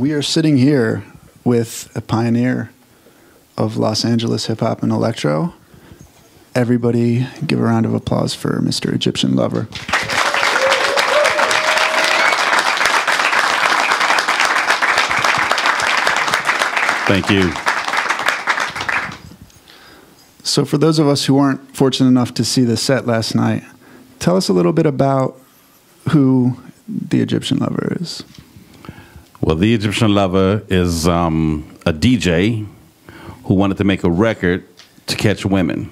we are sitting here with a pioneer of Los Angeles hip-hop and electro. Everybody give a round of applause for Mr. Egyptian Lover. Thank you. So for those of us who weren't fortunate enough to see the set last night, tell us a little bit about who the Egyptian Lover is. Well, the Egyptian Lover is a DJ who wanted to make a record to catch women.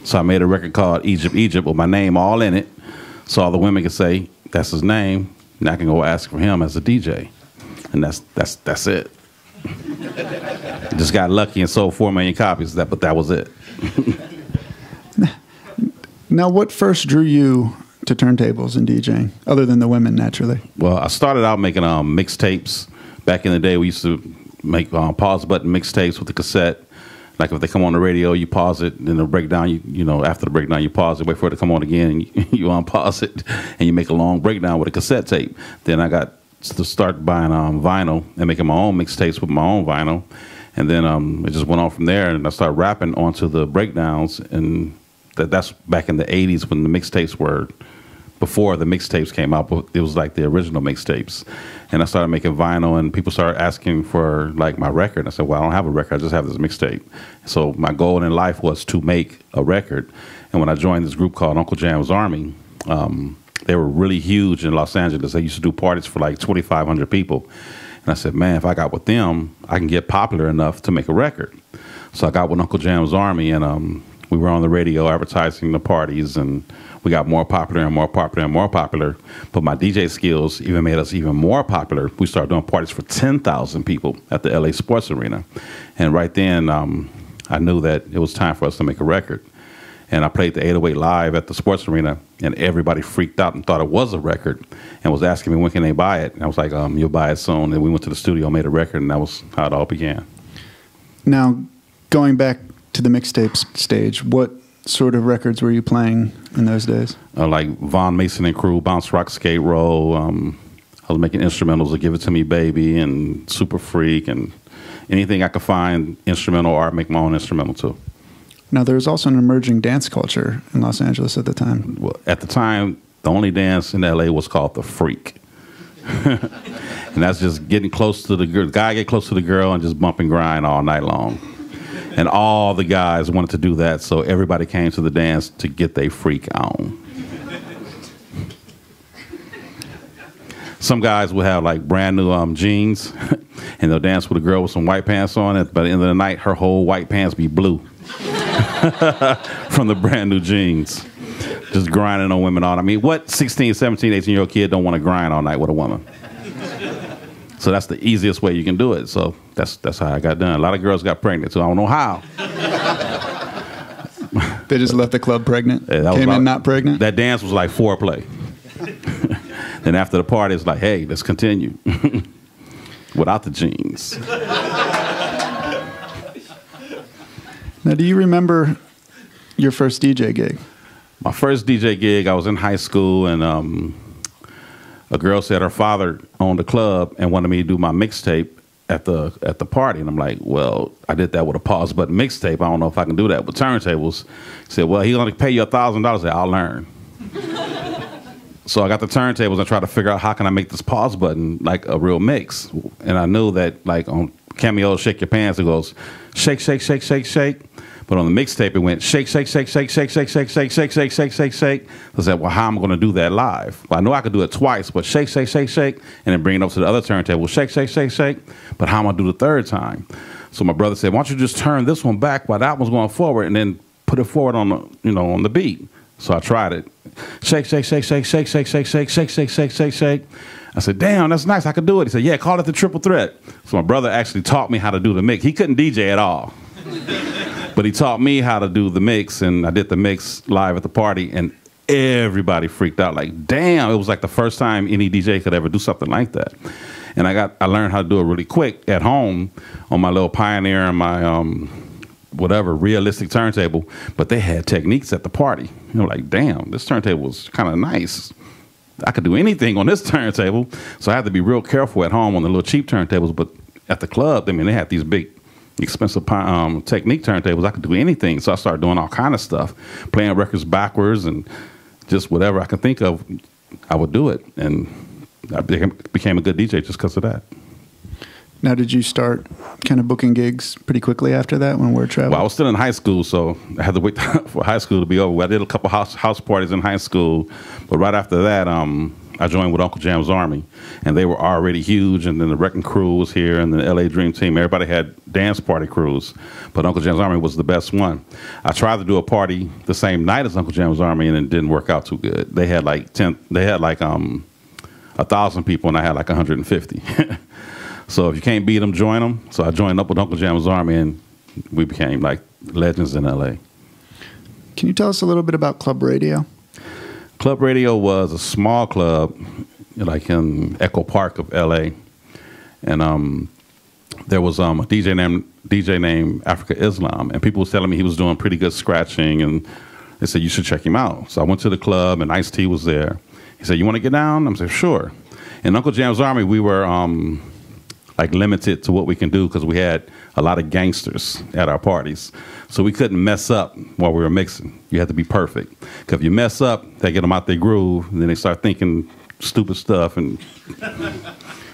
So I made a record called Egypt, Egypt with my name all in it, so all the women could say, that's his name, and I can go ask for him as a DJ. And that's it. Just got lucky and sold 4 million copies, but that was it. Now, what first drew you to turntables and DJing, other than the women, naturally? Well, I started out making mixtapes. Back in the day, we used to make pause button mixtapes with the cassette. Like if they come on the radio, you pause it, then the breakdown, you know, after the breakdown, you pause it, wait for it to come on again, and you unpause it, and you make a long breakdown with a cassette tape. Then I got to start buying vinyl and making my own mixtapes with my own vinyl. And then it just went on from there, and I started rapping onto the breakdowns, and that's back in the 80s when the mixtapes were, before the mixtapes came out, but it was like the original mixtapes. And I started making vinyl, and people started asking for like my record. I said, well, I don't have a record, I just have this mixtape. So my goal in life was to make a record. And when I joined this group called Uncle Jamm's Army, they were really huge in Los Angeles. They used to do parties for like 2,500 people. And I said, man, if I got with them, I can get popular enough to make a record. So I got with Uncle Jamm's Army, and we were on the radio advertising the parties, and we got more popular and more popular and more popular. But my DJ skills even made us even more popular. We started doing parties for 10,000 people at the LA Sports Arena. And right then, I knew that it was time for us to make a record. And I played the 808 live at the Sports Arena, and everybody freaked out and thought it was a record and was asking me when can they buy it. And I was like, you'll buy it soon. And we went to the studio, made a record, and that was how it all began. Now, going back to the mixtape stage, what sort of records were you playing in those days? Like Von Mason and Crew, Bounce Rock Skate Roll. I was making instrumentals of Give It To Me Baby and Super Freak, and anything I could find instrumental or make my own instrumental too. Now, there was also an emerging dance culture in Los Angeles at the time. Well, at the time, the only dance in LA was called the Freak. And that's just getting close to the girl. The guy get close to the girl and just bump and grind all night long. And all the guys wanted to do that, so everybody came to the dance to get their freak on. Some guys would have like brand new jeans, and they'll dance with a girl with some white pants on it. By the end of the night, her whole white pants be blue from the brand new jeans. Just grinding on women all night. I mean, what 16, 17, 18-year-old kid don't want to grind all night with a woman? So that's the easiest way you can do it. So that's how I got done. A lot of girls got pregnant, so I don't know how. They just left the club pregnant? Yeah, came in not pregnant? That dance was like foreplay. Then after the party, it's like, hey, let's continue. Without the jeans. Now, do you remember your first DJ gig? My first DJ gig, I was in high school, and a girl said her father owned a club and wanted me to do my mixtape at the party. And I'm like, well, I did that with a pause button mixtape. I don't know if I can do that with turntables. He said, well, he's going to pay you $1,000. I said, I'll learn. So I got the turntables and tried to figure out how can I make this pause button like a real mix. And I knew that like on Cameo Shake Your Pants, it goes shake, shake, shake, shake, shake. But on the mixtape, it went shake, shake, shake, shake, shake, shake, shake, shake, shake, shake, shake, shake, shake. I said, well, how am I going to do that live? Well, I know I could do it twice, but shake, shake, shake, shake, and then bring it up to the other turntable, shake, shake, shake, shake. But how am I going to do the third time? So my brother said, why don't you just turn this one back while that one's going forward, and then put it forward on the, on the beat. So I tried it. Shake, shake, shake, shake, shake, shake, shake, shake, shake, shake, shake, shake, shake. I said, damn, that's nice. I could do it. He said, yeah, call it the triple threat. So my brother actually taught me how to do the mix. He couldn't DJ at all. But he taught me how to do the mix, and I did the mix live at the party, and everybody freaked out. Like, damn, it was like the first time any DJ could ever do something like that. And I learned how to do it really quick at home on my little Pioneer and my whatever realistic turntable. But they had techniques at the party. Like, damn, this turntable was kind of nice. I could do anything on this turntable. So I had to be real careful at home on the little cheap turntables. But at the club, I mean, they had these big, expensive Technique turntables. I could do anything. So I started doing all kind of stuff, playing records backwards and just whatever I could think of, I would do it. And I became a good DJ just because of that. Now, did you start kind of booking gigs pretty quickly after that when Word traveled? Well, I was still in high school, so I had to wait for high school to be over. I did a couple house parties in high school, but right after that, I joined with Uncle Jamm's Army, and they were already huge, and then the Wrecking Crew was here, and the LA Dream Team. Everybody had dance party crews, but Uncle Jamm's Army was the best one. I tried to do a party the same night as Uncle Jamm's Army, and it didn't work out too good. They had like 1,000 people, and I had like 150. So if you can't beat them, join them. So I joined up with Uncle Jamm's Army, and we became like legends in L.A. Can you tell us a little bit about Club Radio? Club Radio was a small club, like in Echo Park of L.A. And there was a DJ named Africa Islam, and people were telling me he was doing pretty good scratching, and they said, you should check him out. So I went to the club, and Ice-T was there. He said, you want to get down? I said, sure. In Uncle Jamm's Army, we were like limited to what we can do because we had a lot of gangsters at our parties. So we couldn't mess up while we were mixing. You had to be perfect. Because if you mess up, they get them out their groove, and then they start thinking stupid stuff, and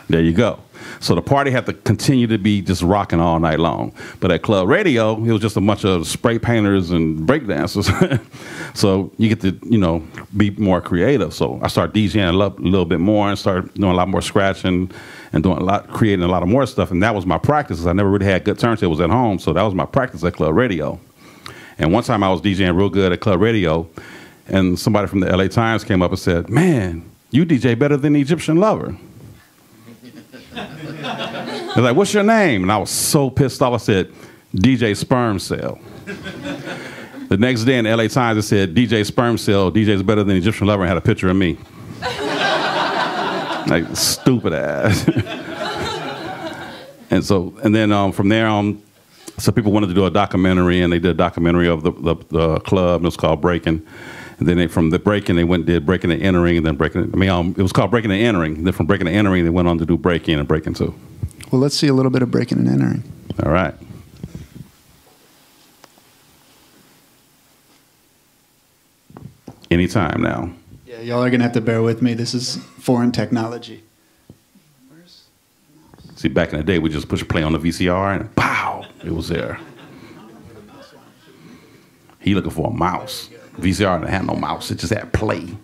there you go. So the party had to continue to be just rocking all night long. But at Club Radio, it was just a bunch of spray painters and break dancers. So you get to, you know, be more creative. So I started DJing a little bit more and started doing a lot more scratching and creating a lot of more stuff. And that was my practice. I never really had good turntables at home, so that was my practice at Club Radio. And one time I was DJing real good at Club Radio, and somebody from the LA Times came up and said, man, you DJ better than the Egyptian Lover. They're like, what's your name? And I was so pissed off. I said, DJ Sperm Cell. The next day in the LA Times, it said, DJ Sperm Cell, DJ's better than the Egyptian Lover, and had a picture of me. Like, stupid ass. and then from there on, so people wanted to do a documentary, and they did a documentary of the club, and it was called Breaking. And then from the Breaking, they did Breaking and Entering, and then it was called Breaking and Entering. And then from Breaking and Entering, they went on to do Breaking and Breaking 2. Well, let's see a little bit of Breaking and Entering. All right. Anytime now. Yeah, y'all are going to have to bear with me. This is foreign technology. See, back in the day, we just push play on the VCR, and pow, it was there. He looking for a mouse. VCR didn't have no mouse. It just had play.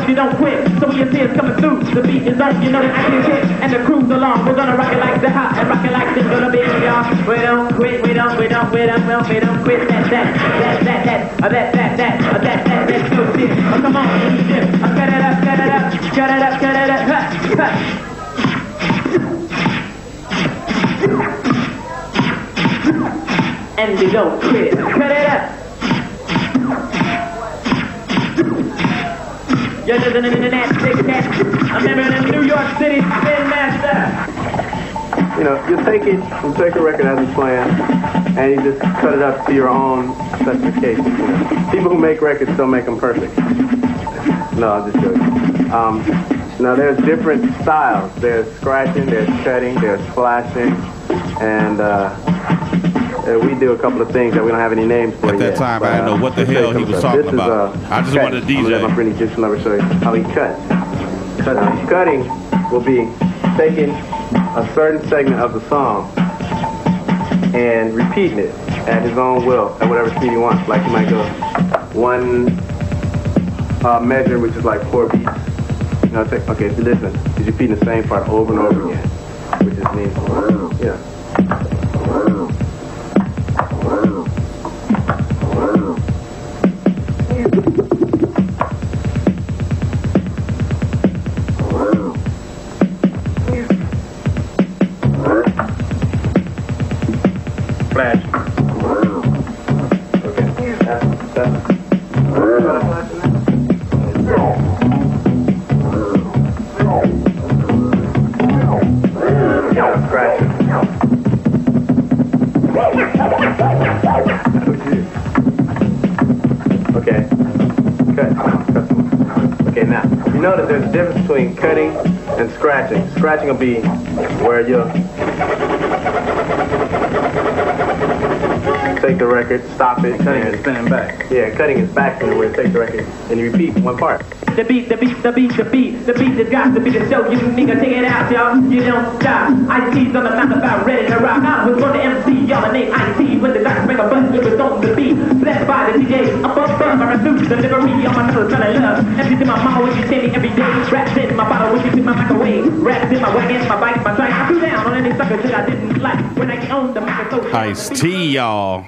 You don't quit, so when your tears coming through, the beat is on, you know that I can hit, and the crew's along. We're gonna rock it like the hot and rock it like this gonna be, y'all. We don't quit, we don't quit, that good shit. Oh, come on, shit. Cut it up, cut it up, cut it up, cut it up, cut. And you don't quit, cut it up. You're living in that big cat. I'm living in New York City, Spin Master. You know, you take a record as it's playing, and you just cut it up to your own specifications. You know? People who make records don't make them perfect. No, I'm just joking. Now, there's different styles. There's scratching, there's cutting, there's flashing, and we do a couple of things that we don't have any names for yet. At that time, I didn't know what the hell he was talking about. I just wanted to DJ. I'm gonna let my friend Egyptian Lover show you how he cuts. Cutting will be taking a certain segment of the song and repeating it at his own will, at whatever speed he wants. Like he might go one measure, which is like 4 beats. You know, okay, if you listen, he's repeating the same part over and over again, which just means, yeah. between cutting and scratching. Scratching will be where you take the record, stop it, Cutting and spinning back. Yeah, cutting is back where you take the record and you repeat one part. The beat that's got to be the show. You nigga, check it out, y'all. You don't stop. IT's on the mouth about ready to rock. I was on the MC, y'all, the name IT. When the doctor make a button, it was on the beat. Blessed by the DJ, up, I refuse delivery on my nose, tell I love. Empty to my mama, when she tell me every day. Raps in my bottle, when she took my microwave. Raps in my wagon, my bike, my track. I threw down on any sucker that I didn't like. When I get on the microphone. Ice-T, y'all.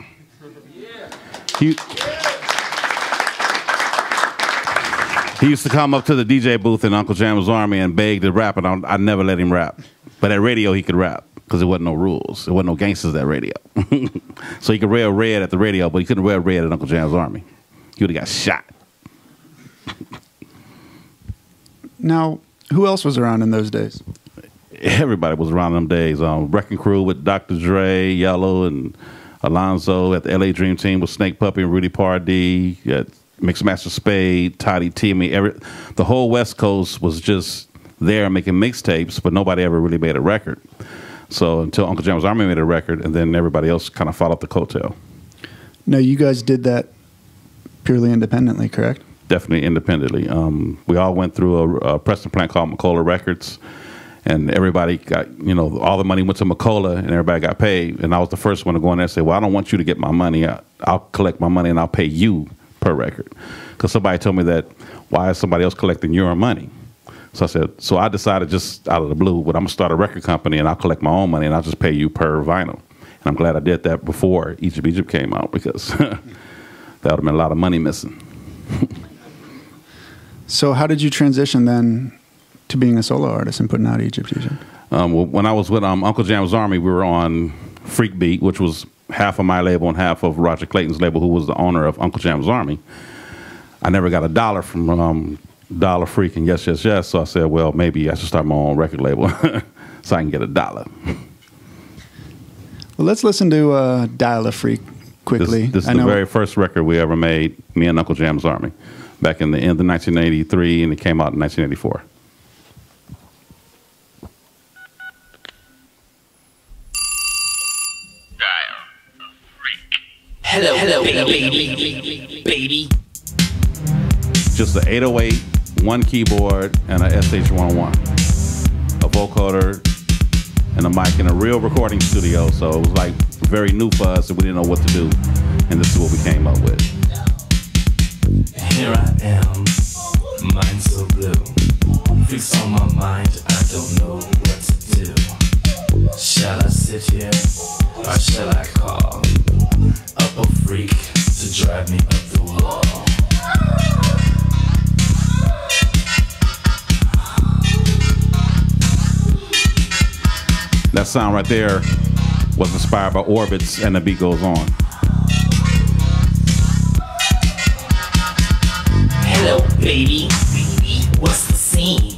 He used to come up to the DJ booth in Uncle Jamm's Army and beg to rap, and I never let him rap. But at radio, he could rap because there wasn't no rules. There wasn't no gangsters at radio. So he could wear red at the radio, but he couldn't wear red at Uncle Jamm's Army. He would have got shot. Now, who else was around in those days? Everybody was around in them days. Wrecking Crew with Dr. Dre, Yellow, and Alonzo. At the LA Dream Team with Snake Puppy and Rudy Pardee. Mixmaster Spade, Toddy T. The whole West Coast was just there making mixtapes, but nobody ever really made a record. So until Uncle Jamm's Army made a record, and then everybody else kind of followed the coattail. No, you guys did that purely independently, correct? Definitely independently. We all went through a pressing plant called McCullough Records, and everybody got, all the money went to McCullough, and everybody got paid. And I was the first one to go in there and say, well, I don't want you to get my money. I'll collect my money, and I'll pay you per record. Because somebody told me that, why is somebody else collecting your money? So I said, so I decided just out of the blue, but I'm going to start a record company and I'll collect my own money and I'll just pay you per vinyl. And I'm glad I did that before Egypt came out, because that would have been a lot of money missing. So how did you transition then to being a solo artist and putting out Egypt? Well, when I was with Uncle Jamm's Army, we were on Freak Beat, which was half of my label and half of Roger Clayton's label, who was the owner of Uncle Jamm's Army. I never got $1 from Dollar Freak and Yes, Yes, Yes, so I said, well, maybe I should start my own record label so I can get $1. Well, let's listen to Dial a Freak quickly. This is the very first record we ever made, me and Uncle Jamm's Army, back in the end of 1983, and it came out in 1984. Hello, baby. Just an 808, one keyboard, and a SH-101, a vocoder, and a mic in a real recording studio. So it was like very new for us, and we didn't know what to do. And this is what we came up with. Here I am, mind so blue. Freaks on my mind, I don't know what to do. Shall I sit here, or shall I call up a freak to drive me up the wall? That sound right there was inspired by Orbits, and the beat goes on. Hello, baby. What's the scene?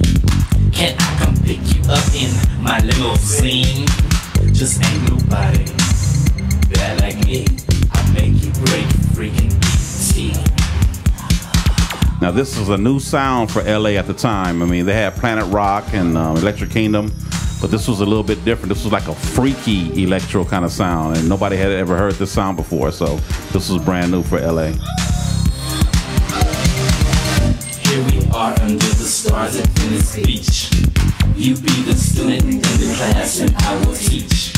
Can I come pick you up in my limousine? Just ain't nobody bad like me. I make you break freaking ET. Now, this is a new sound for LA at the time. I mean, they had Planet Rock and Electric Kingdom, but this was a little bit different. This was like a freaky electro kind of sound, and nobody had ever heard this sound before, so this was brand new for LA. Here we are under the stars at Venice Beach. You be the student in the class and I will teach.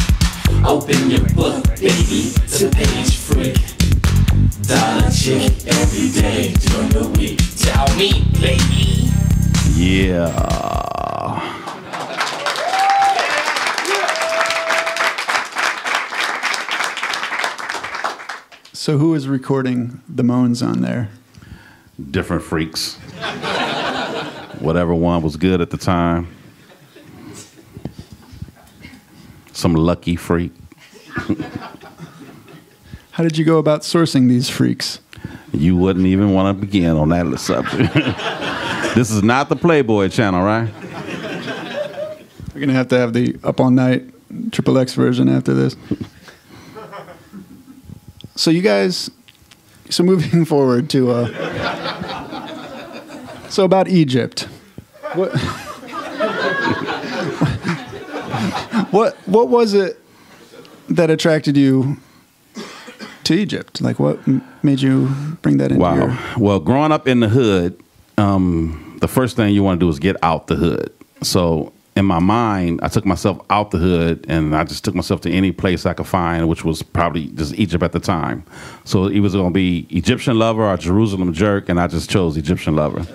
Open your book, baby, to page freak. Dollar chick every day during the week. Tell me, baby. Yeah. So who was recording the moans on there? Different freaks. Whatever one was good at the time. Some lucky freak. How did you go about sourcing these freaks? You wouldn't even want to begin on that subject. This is not the Playboy channel, right? We're going to have the Up All Night XXX version after this. So you guys, moving forward to, so about Egypt. What? What was it that attracted you to Egypt? Like, what made you bring that into your... Well, growing up in the hood, the first thing you want to do is get out the hood. So in my mind, I took myself out the hood, and I just took myself to any place I could find, which was probably just Egypt at the time. So it was going to be Egyptian Lover or Jerusalem Jerk, and I just chose Egyptian Lover.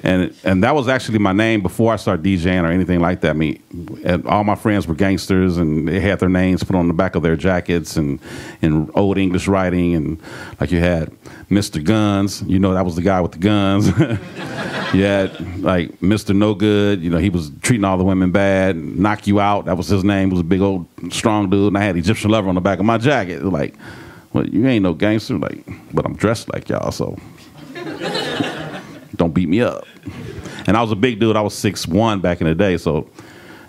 And that was actually my name before I started DJing or anything like that. And all my friends were gangsters, and they had their names put on the back of their jackets and in old English writing. And like you had Mr. Guns, you know, that was the guy with the guns. You had like Mr. No Good, you know, he was treating all the women bad. Knock You Out, that was his name. He was a big old strong dude. And I had Egyptian Lover on the back of my jacket. It was like, well, you ain't no gangster, like, but I'm dressed like y'all, so don't beat me up. And I was a big dude. I was 6'1" back in the day, so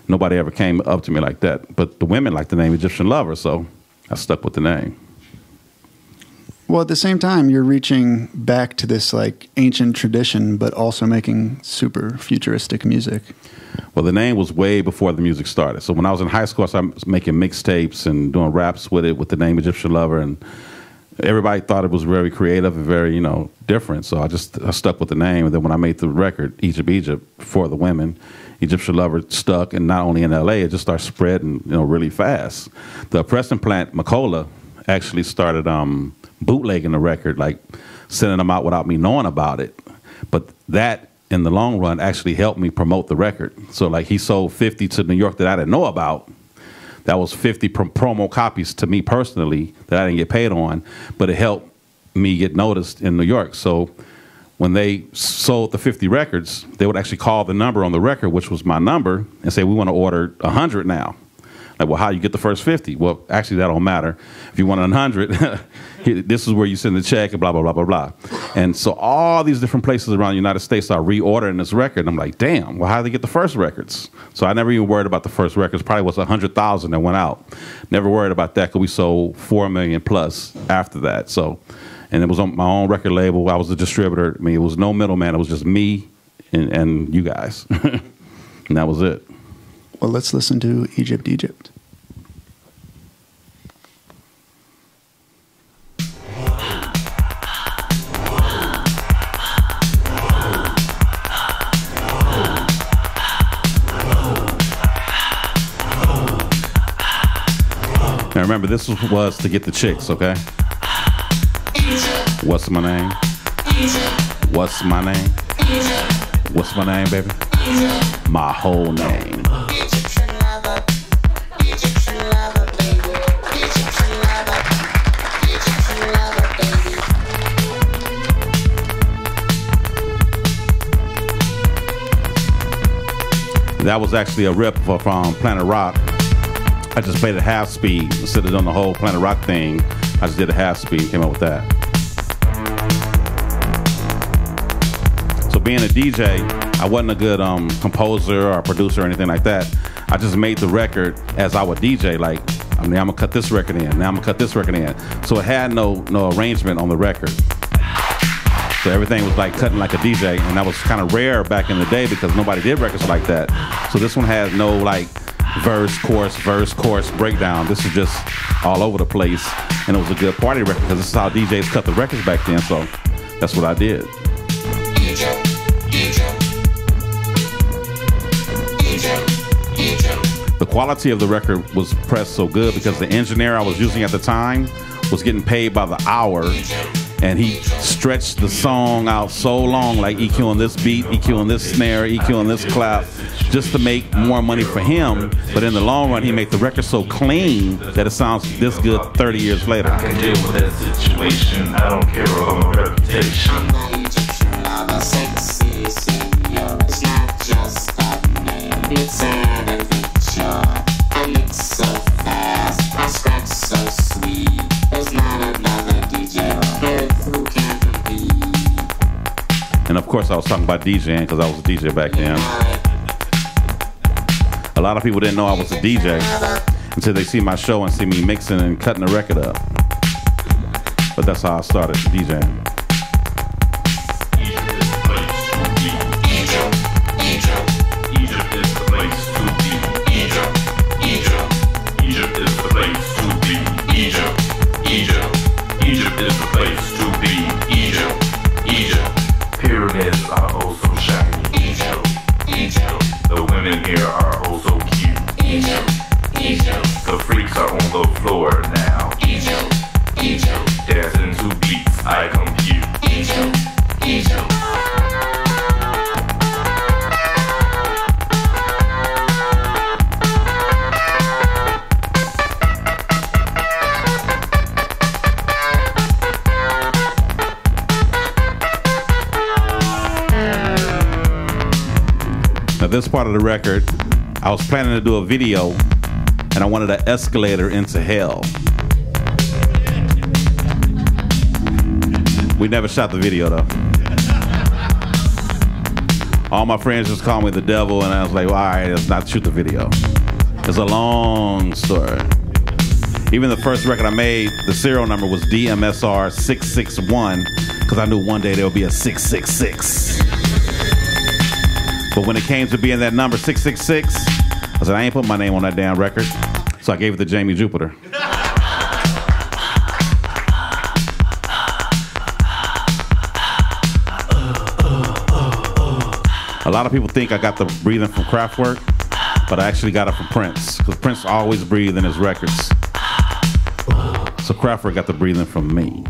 nobody ever came up to me like that. But the women liked the name Egyptian Lover, so I stuck with the name. Well, at the same time, you're reaching back to this like ancient tradition, but also making super futuristic music. Well, the name was way before the music started. So when I was in high school, I started making mixtapes and doing raps with it with the name Egyptian Lover, and everybody thought it was very creative and very, you know, different. So I stuck with the name. And then when I made the record, Egypt, for the women, Egyptian Lover stuck. And not only in LA, it just started spreading, you know, really fast. The pressing plant, Macola, actually started bootlegging the record, like sending them out without me knowing about it. But that, in the long run, actually helped me promote the record. So like he sold 50 to New York that I didn't know about. That was 50 promo copies to me personally that I didn't get paid on, but it helped me get noticed in New York. So when they sold the 50 records, they would actually call the number on the record, which was my number, and say, we want to order 100 now. Like, well, how you get the first 50? Well, actually, that don't matter. If you want 100, this is where you send the check and blah, blah, blah, blah, blah. And so all these different places around the United States are reordering this record. And I'm like, damn, well, how did they get the first records? So I never even worried about the first records. Probably was 100,000 that went out. Never worried about that because we sold 4 million plus after that. So, and it was on my own record label. I was a distributor. I mean, it was no middleman. It was just me and you guys. And that was it. Well, let's listen to Egypt, Egypt. Now remember, this was to get the chicks, okay? What's my name? What's my name? What's my name, baby? My whole name. That was actually a rip from Planet Rock. I just played at half speed instead of doing the whole Planet Rock thing. I just did a half speed and came up with that. So being a DJ, I wasn't a good composer or producer or anything like that. I just made the record as I would DJ. Like, I mean, I'm gonna cut this record in. Now I'm gonna cut this record in. So it had no arrangement on the record. So everything was like cutting like a DJ, and that was kind of rare back in the day because nobody did records like that. So this one had no like verse, chorus, breakdown. This is just all over the place, and it was a good party record because this is how DJs cut the records back then. So that's what I did. The quality of the record was pressed so good because the engineer I was using at the time was getting paid by the hour. And he stretched the song out so long, like EQing this beat, EQing this snare, EQing this clap, just to make more money for him. But in the long run, he made the record so clean that it sounds this good 30 years later. I can deal with that situation. I don't care about my reputation. It's not just a name, it's an adventure. I look so fast, I scratch so sweet. There's not another DJ who can compete. And of course I was talking about DJing because I was a DJ back then. A lot of people didn't know I was a DJ until they see my show and see me mixing and cutting the record up. But that's how I started DJing. Egypt is the place to be. Egypt to be Egypt, Egypt. Pyramids are oh so shiny, Egypt, Egypt. The women here are oh so cute, Egypt, Egypt. The freaks are on the floor now, Egypt, Egypt. Dancing to beats I compute, Egypt, Egypt. Now this part of the record, I was planning to do a video and I wanted an escalator into hell. We never shot the video though. All my friends just called me the devil and I was like, well, all right, let's not shoot the video. It's a long story. Even the first record I made, the serial number was DMSR 661 because I knew one day there would be a 666. But when it came to being that number 666, I said, I ain't put my name on that damn record. So I gave it to Jamie Jupiter. A lot of people think I got the breathing from Kraftwerk, but I actually got it from Prince, because Prince always breathed in his records. So Kraftwerk got the breathing from me.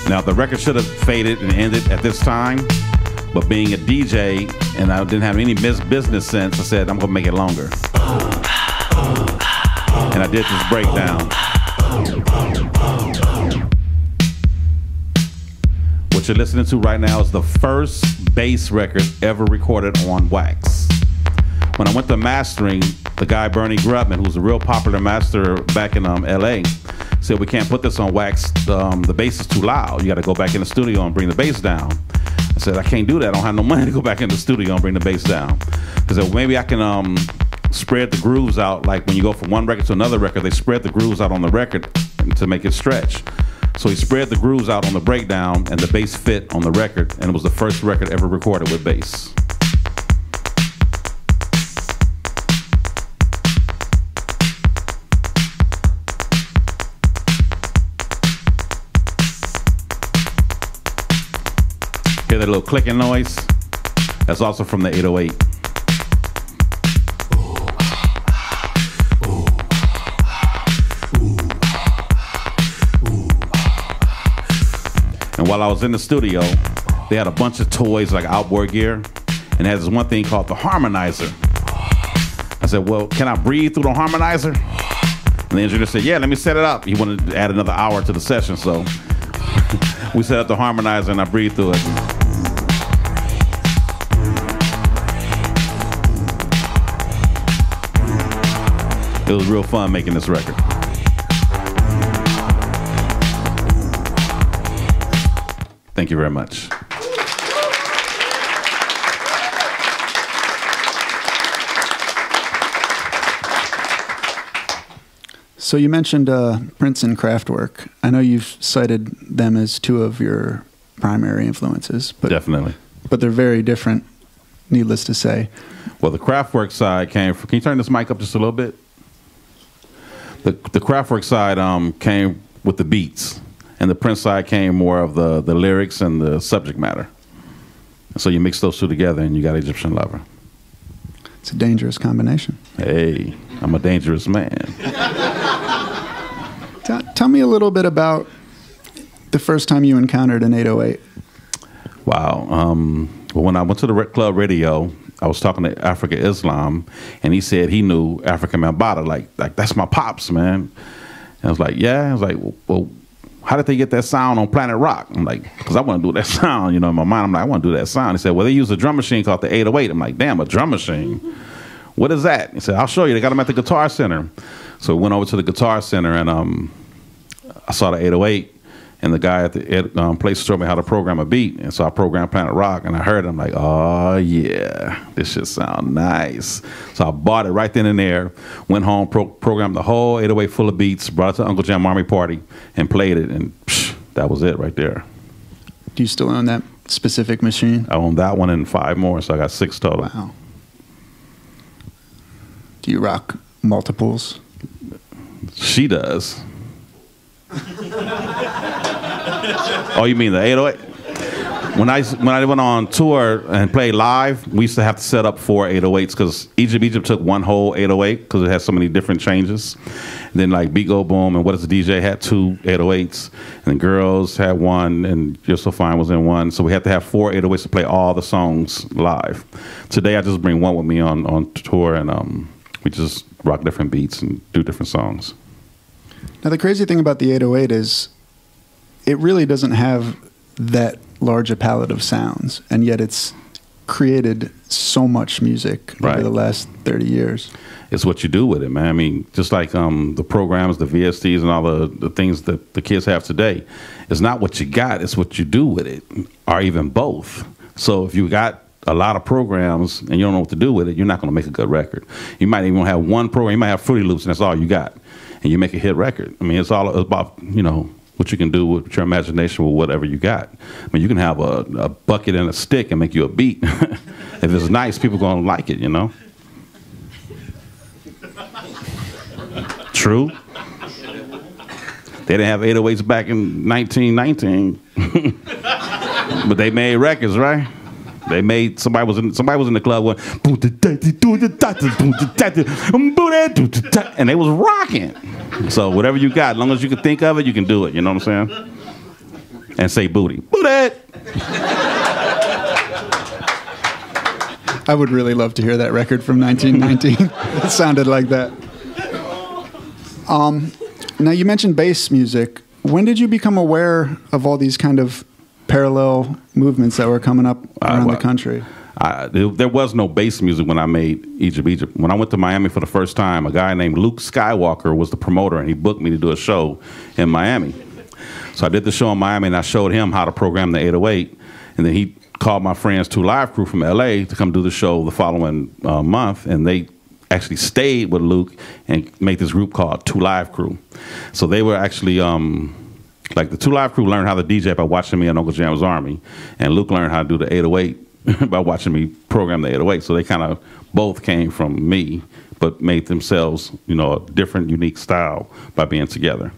Now, the record should have faded and ended at this time, but being a DJ and I didn't have any business sense, I said, I'm going to make it longer. And I did this breakdown. What you're listening to right now is the first bass record ever recorded on wax. When I went to mastering, the guy Bernie Grubman, who's a real popular master back in LA, said, we can't put this on wax, the bass is too loud. You got to go back in the studio and bring the bass down. I said, I can't do that. I don't have no money to go back in the studio and bring the bass down. I said, well, maybe I can spread the grooves out. Like when you go from one record to another record, they spread the grooves out on the record to make it stretch. So he spread the grooves out on the breakdown and the bass fit on the record, and it was the first record ever recorded with bass. Hear that little clicking noise? That's also from the 808. And while I was in the studio, they had a bunch of toys like outboard gear, and it has this one thing called the harmonizer. I said, well, can I breathe through the harmonizer? And the engineer said, yeah, let me set it up. He wanted to add another hour to the session, so we set up the harmonizer and I breathed through it. It was real fun making this record. Thank you very much. So you mentioned Prince and Kraftwerk. I know you've cited them as two of your primary influences, but Definitely. But they're very different, needless to say. Well, the Kraftwerk side came from, can you turn this mic up just a little bit? The Kraftwerk side came with the beats, and the Prince side came more of the lyrics and the subject matter. And so you mix those two together and you got Egyptian Lover. It's a dangerous combination. Hey, I'm a dangerous man. Tell me a little bit about the first time you encountered an 808. Wow. Well, when I went to the club radio, I was talking to Africa Islam, and he said he knew Africa Mambata. Like that's my pops, man. And I was like, yeah. I was like, well, how did they get that sound on Planet Rock? I'm like, because I want to do that sound, you know, in my mind. I'm like, I want to do that sound. He said, well, they use a drum machine called the 808. I'm like, damn, a drum machine? What is that? He said, I'll show you. They got them at the Guitar Center. So we went over to the Guitar Center, and I saw the 808. And the guy at the place showed me how to program a beat. And so I programmed Planet Rock, and I heard it. I'm like, oh, yeah, this shit sound nice. So I bought it right then and there, went home, programmed the whole 808 full of beats, brought it to Uncle Jamm Army Party, and played it. And psh, that was it right there. Do you still own that specific machine? I own that one and 5 more, so I got 6 total. Wow. Do you rock multiples? She does. Oh, you mean the 808? When I went on tour and played live, we used to have to set up 4 808s because Egypt took one whole 808 because it has so many different changes. And then like Beat Go Boom and What Is the DJ had 2 808s, and then Girls had 1, and You're So Fine was in 1. So we had to have 4 808s to play all the songs live. Today I just bring 1 with me on tour, and we just rock different beats and do different songs. Now the crazy thing about the 808 is it really doesn't have that large a palette of sounds, and yet it's created so much music over the last 30 years. It's what you do with it, man. I mean, just like the programs, the VSTs, and all the things that the kids have today, it's not what you got, it's what you do with it, or even both. So if you got a lot of programs and you don't know what to do with it, you're not going to make a good record. You might even have one program, you might have Fruity Loops, and that's all you got, and you make a hit record. I mean, it's all about, you know, what you can do with your imagination with whatever you got. I mean, you can have a bucket and a stick and make you a beat. If it's nice, people are going to like it, you know? True. They didn't have 808s back in 1919. But they made records, right? They made, somebody was in the club going, and they was rocking. So whatever you got, as long as you can think of it, you can do it. You know what I'm saying? And say booty. Booty! I would really love to hear that record from 1919. It sounded like that. Now you mentioned bass music. When did you become aware of all these kind of parallel movements that were coming up around the country? There was no bass music when I made Egypt. When I went to Miami for the first time, a guy named Luke Skywalker was the promoter, and he booked me to do a show in Miami. So I did the show in Miami, and I showed him how to program the 808, and then he called my friends 2 Live Crew from LA to come do the show the following month, and they actually stayed with Luke and made this group called 2 Live Crew. So they were actually like the 2 Live Crew learned how to DJ by watching me on Uncle Jam's Army, and Luke learned how to do the 808 by watching me program the 808. So they kind of both came from me, but made themselves, you know, a different, unique style by being together.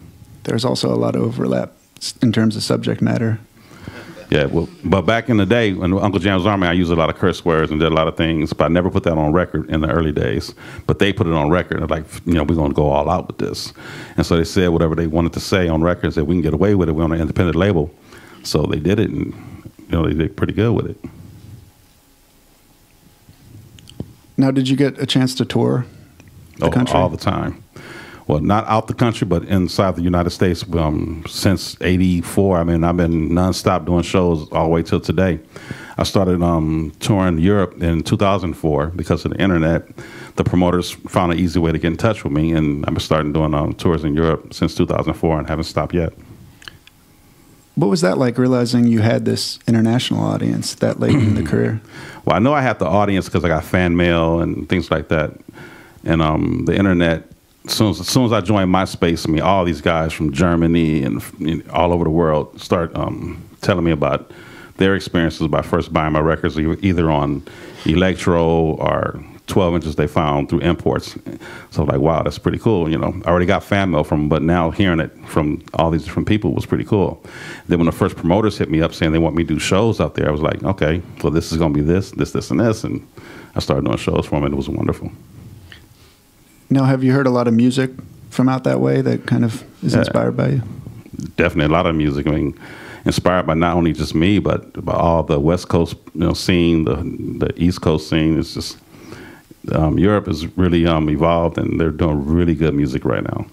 There's also a lot of overlap in terms of subject matter. Yeah, well, but back in the day, when Uncle Jam's Army, I used a lot of curse words and did a lot of things, but I never put that on record in the early days. But they put it on record. They're like, you know, we're going to go all out with this. And so they said whatever they wanted to say on record, said we can get away with it. We're on an independent label. So they did it, and, you know, they did pretty good with it. Now, did you get a chance to tour the country? All the time. Well, not out the country, but inside the United States since '84. I mean, I've been nonstop doing shows all the way till today. I started touring Europe in 2004 because of the internet. The promoters found an easy way to get in touch with me, and I've been starting doing tours in Europe since 2004 and haven't stopped yet. What was that like, realizing you had this international audience that late in the career? Well, I know I had the audience because I got fan mail and things like that. And the internet, as soon as I joined MySpace, I mean, all these guys from Germany and all over the world start telling me about their experiences by first buying my records either on electro or 12 inches they found through imports. So like, wow, that's pretty cool. You know, I already got fan mail from them, but now hearing it from all these different people was pretty cool. Then when the first promoters hit me up saying they want me to do shows out there, I was like, okay, well, this is going to be this, and this. And I started doing shows for them, and it was wonderful. Now, have you heard a lot of music from out that way that kind of is inspired by you? Definitely a lot of music. I mean, inspired by not only just me, but by all the West Coast, you know, scene, the East Coast scene. It's just Europe is really evolved, and they're doing really good music right now.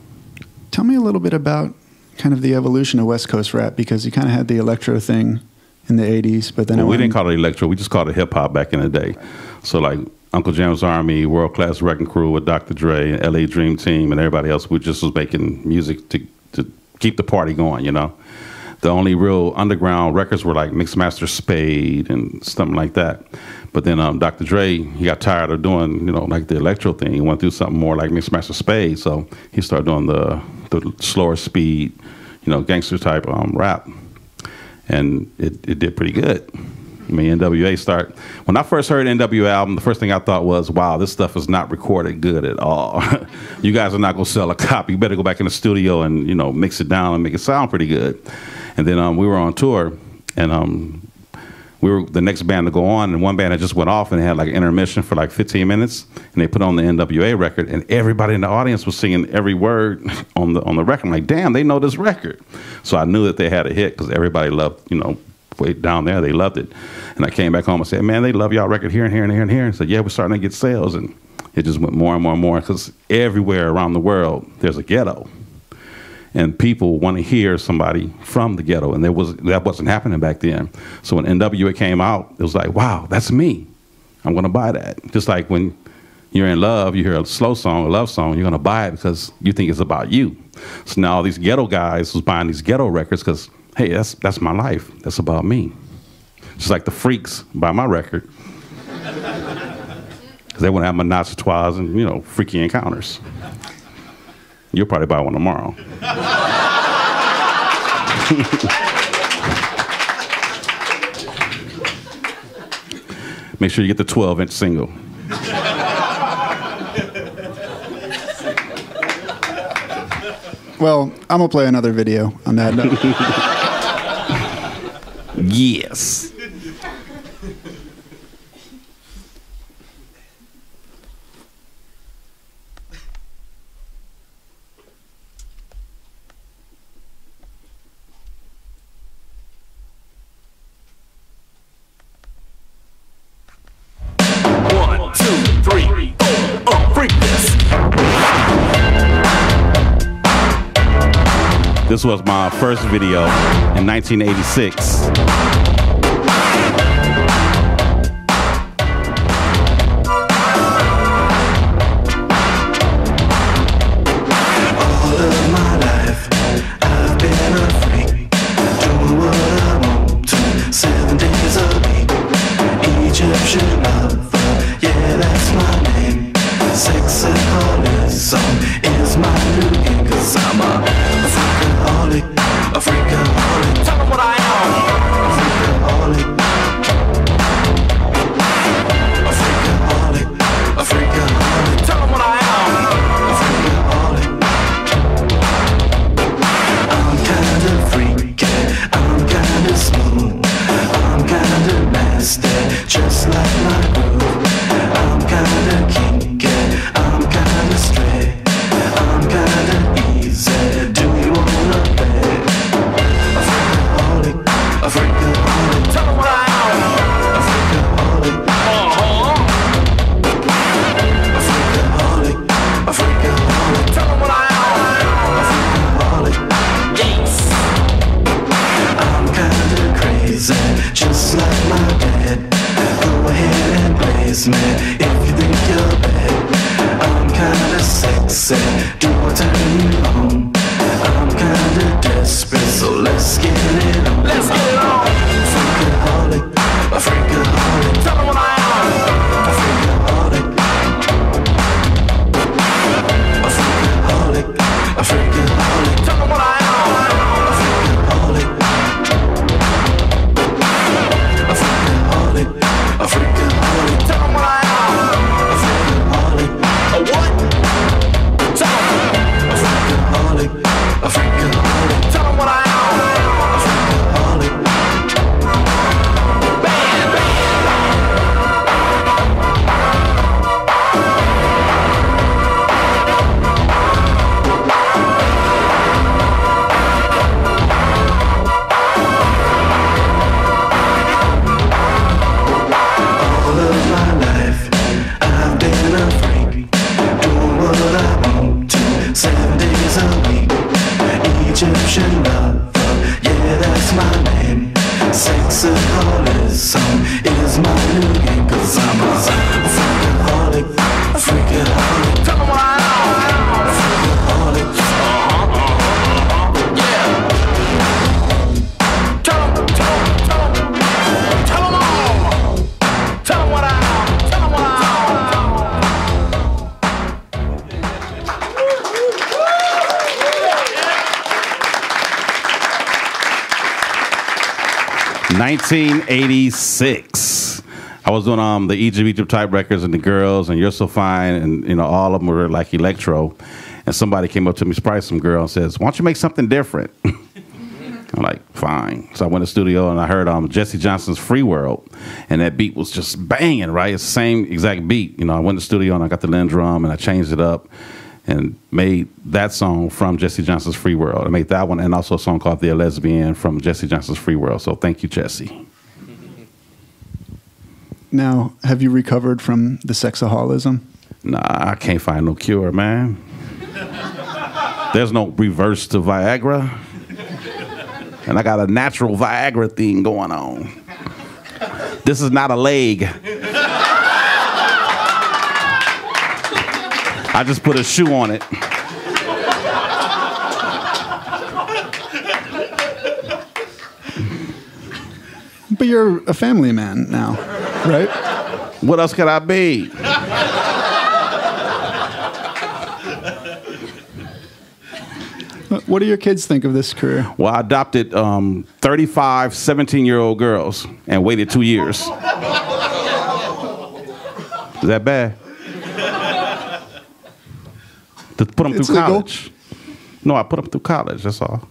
Tell me a little bit about kind of the evolution of West Coast rap, because you kind of had the electro thing in the 80s, but then we didn't call it electro. We just called it hip hop back in the day. So like Uncle Jam's Army, World Class Wrecking Crew with Dr. Dre, and LA Dream Team, and everybody else, we just was making music to keep the party going, you know. The only real underground records were like Mixmaster Spade and something like that. But then Dr. Dre, he got tired of doing, you know, like the electro thing. He went through something more like Mixmaster Spade, so he started doing the slower speed, you know, gangster type rap. and it did pretty good. I mean, NWA start. When I first heard NWA album, the first thing I thought was, wow, this stuff is not recorded good at all. You guys are not going to sell a copy. You better go back in the studio and, you know, mix it down and make it sound pretty good. And then we were on tour, and we were the next band to go on, and one band had just went off and they had like an intermission for like 15 minutes, and they put on the NWA record, and everybody in the audience was singing every word on the record. I'm like, damn, they know this record. So I knew that they had a hit because everybody loved, you know, way down there, they loved it. And I came back home and said, man, they love y'all record here and here and here and here. And said, yeah, we're starting to get sales. And it just went more and more and more, because everywhere around the world, there's a ghetto. And people want to hear somebody from the ghetto. And that wasn't happening back then. So when NWA came out, it was like, wow, that's me. I'm going to buy that. Just like when you're in love, you hear a slow song, a love song, you're going to buy it because you think it's about you. So now all these ghetto guys was buying these ghetto records because, hey, that's my life. That's about me. Just like the Freaks buy my record. Because they want to have menage a trois and, you know, freaky encounters. You'll probably buy one tomorrow. Make sure you get the 12-inch single. Well, I'm going to play another video on that note. Yes. This was my first video in 1986. A freak-a-holic. Tell them what I am. A freak-a-holic. A freak-a-holic. A freak-a-holic. Tell them what I am. A freak-a-holic. I'm kinda freaky. I'm kinda smooth. I'm kinda nasty, just like my groove. I'm kinda kinky. I'm kinda straight. I'm kinda easy. Do you wanna bet? A freak-a-holic. Tell them what I am. A freak-a-holic. A freak-a-holic. A freak-a-holic. Tell them what I am. A freak-a-holic. Yes. I'm kinda crazy, just like my dad. Go ahead and praise me if you think you're bad. I'm kinda sexy. Do I turn you on? I'm kinda desperate, so let's get it on. Let's get it on. Freak-a-holic, a freak-a-holic. Tell them what I am. A freak-a-holic. A freak-a-holic, a freak-a-holic. Tell them what I am. A freak-a-holic. A freak-a-holic, a freak-a-holic. Tell them what I am. A freak-a-holic. A what? Tell them. A freak-a-holic. A freak-a-holic. Tell them what I am. A freak-a-holic. 1986. I was doing the Egypt type records and the girls and You're So Fine, and you know all of them were like electro. And somebody came up to me, probably some girl, and says, "Why don't you make something different?" I'm like, fine. So I went to the studio and I heard Jesse Johnson's Free World, and that beat was just banging, right? It's the same exact beat. You know, I went to the studio and I got the Lynn drum and I changed it up and made that song from Jesse Johnson's Free World. I made that one and also a song called The Lesbian from Jesse Johnson's Free World. So thank you, Jesse. Now, have you recovered from the sexaholism? Nah, I can't find no cure, man. There's no reverse to Viagra. And I got a natural Viagra thing going on. This is not a leg. I just put a shoe on it. But you're a family man now, right? What else could I be? What do your kids think of this career? Well, I adopted 35 17-year-old girls and waited 2 years. Is that bad? To put them through college. No, I put them through college, that's all.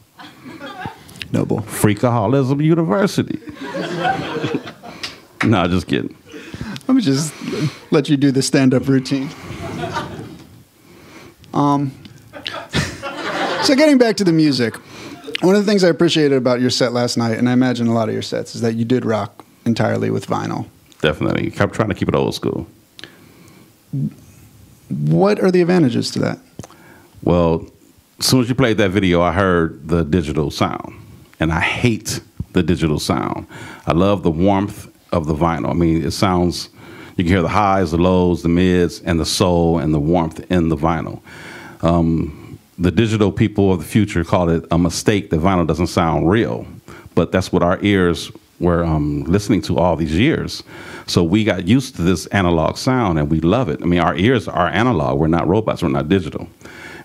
Noble. Freak-A-Holic University. No, just kidding. Let me just let you do the stand-up routine. So getting back to the music, one of the things I appreciated about your set last night, and I imagine a lot of your sets, is that you did rock entirely with vinyl. Definitely. I'm trying to keep it old school. What are the advantages to that? Well, as soon as you played that video, I heard the digital sound. And I hate the digital sound. I love the warmth of the vinyl. I mean, it sounds, you can hear the highs, the lows, the mids, and the soul and the warmth in the vinyl. The digital people of the future call it a mistake that vinyl doesn't sound real. But that's what our ears were listening to all these years. So we got used to this analog sound and we love it. I mean, our ears are analog. We're not robots. We're not digital.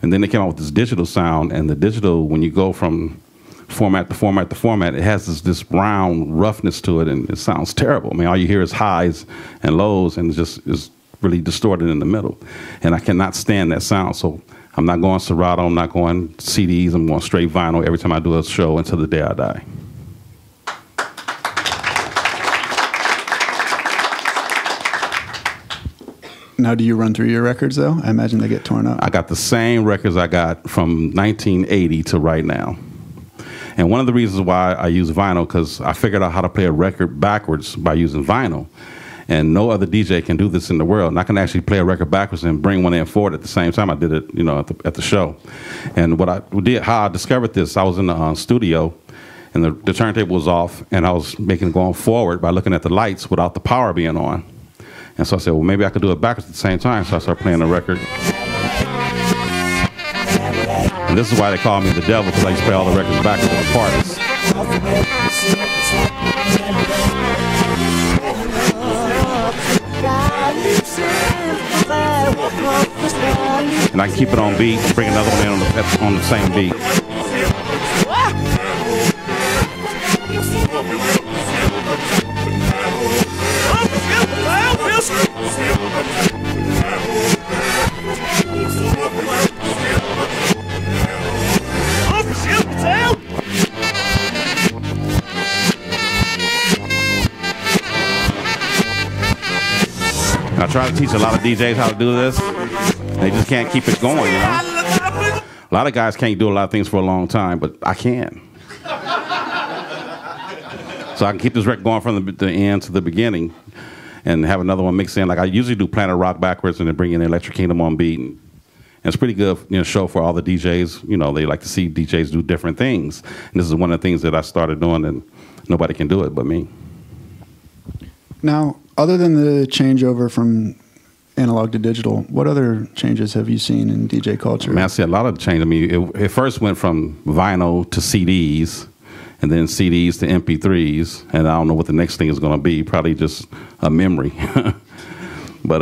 And then they came out with this digital sound, and the digital, when you go from format to format to format, it has this round roughness to it, and it sounds terrible. I mean, all you hear is highs and lows, and is really distorted in the middle. And I cannot stand that sound. So I'm not going Serato. I'm not going CDs. I'm going straight vinyl every time I do a show until the day I die. Now, do you run through your records, though? I imagine they get torn up. I got the same records I got from 1980 to right now. And one of the reasons why I use vinyl, because I figured out how to play a record backwards by using vinyl. And no other DJ can do this in the world. And I can actually play a record backwards and bring one in forward at the same time. I did it, you know, at the show. And what I did, how I discovered this, I was in the studio, and the turntable was off, and I was making it going forward by looking at the lights without the power being on. And so I said, well, maybe I could do it backwards at the same time. So I started playing the record. And this is why they call me the devil, because I used to play all the records backwards at the parties. And I can keep it on beat and bring another one in on the same beat. I try to teach a lot of DJs how to do this. They just can't keep it going, you know? A lot of guys can't do a lot of things for a long time, but I can. So I can keep this record going from the end to the beginning and have another one mixed in. Like I usually do Planet Rock backwards and then bring in Electric Kingdom on beat. And it's pretty good, you know, show for all the DJs. You know, they like to see DJs do different things. And this is one of the things that I started doing, and nobody can do it but me. Now, other than the changeover from analog to digital, what other changes have you seen in DJ culture? I mean, I see a lot of change. I mean, it first went from vinyl to CDs, and then CDs to MP3s, and I don't know what the next thing is going to be. Probably just a memory. But